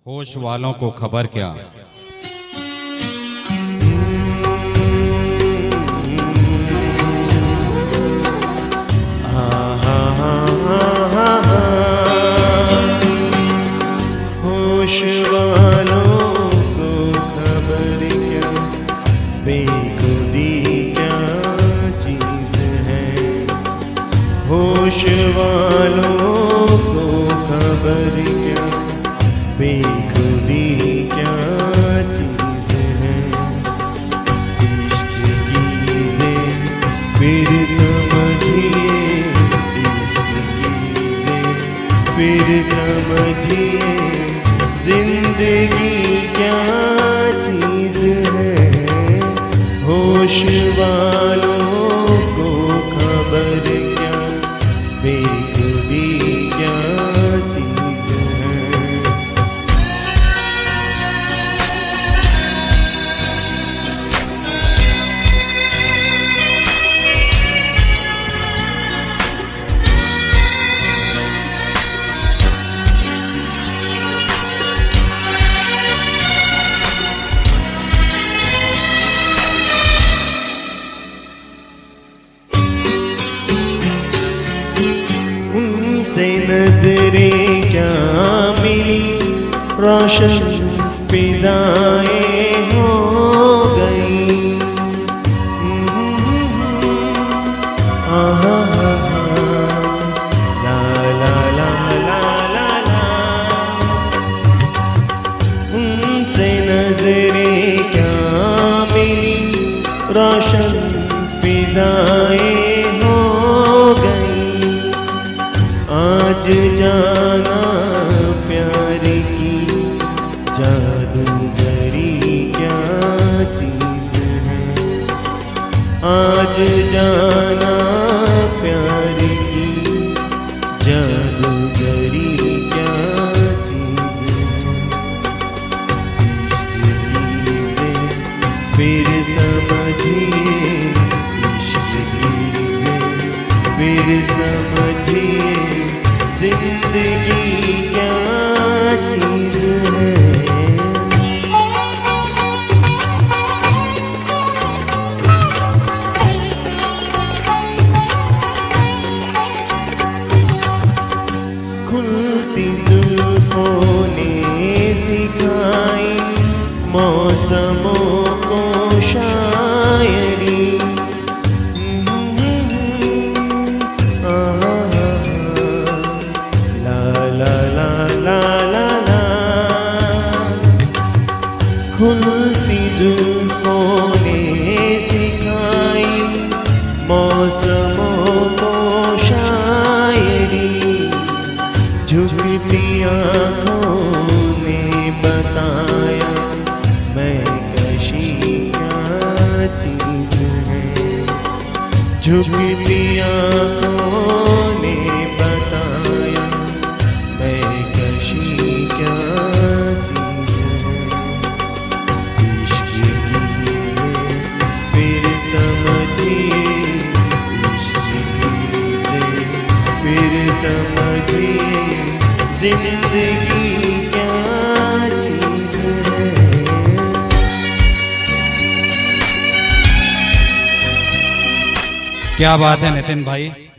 होश वालों को खबर क्या। होश वालों को खबर क्या, बेखुदी क्या चीज है। होश वालों को खबर क्या, बेखुदी क्या चीज है। इश्क कीजिए फिर समझिए, इश्क कीजिए फिर समझिए, जिंदगी क्या चीज है। होश वालों को खबर क्या, बेखुदी क्या चीज है। उनसे नजरें क्या मिली, रोशन फिजाएं हो गई। आहा ला ला ला ला ला ला। उनसे नजरें क्या मिली, रोशन फिजाएं हो गई। आज जाना प्यार की जादूगरी क्या चीज है। आज जाना प्यार की जादूगरी क्या चीज है। इश्क कीजिए फिर समझिए, इश्क कीजिए फिर समझिए, जिंदगी क्या चीज है। खुलती जुल्फों ने सिखाई मौसमों को शायरी। खुलती जुल्फों ने सिखाई मौसमों को शायरी। झुकती आँखों ने बताया मैं कशी क्या चीज है। झुकती आँखों ने बताया मैं कशी क्या चीज है। फिर समझिए, इश्क कीजिए फिर समझिए, जिंदगी क्या चीज है। क्या बात है नितिन भाई।